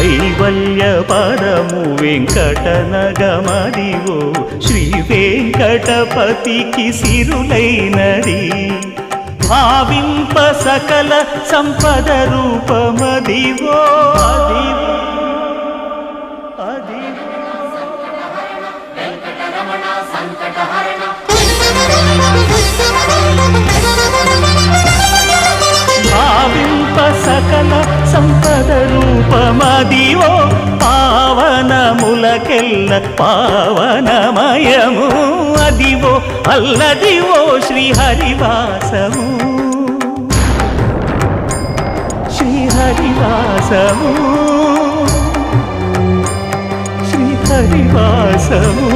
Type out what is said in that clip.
కైవల్య పదము వెంకటనగమదివో శ్రీ వెంకటపతికి సిరులైనది భావింప సకల సంపద రూపమదివో అదివో భావింప సకల సంపద రూపమదివో పావనములకెల్ల పావనమయము అదివో అల్లదివో శ్రీహరివాసము శ్రీహరివాసము శ్రీహరివాసము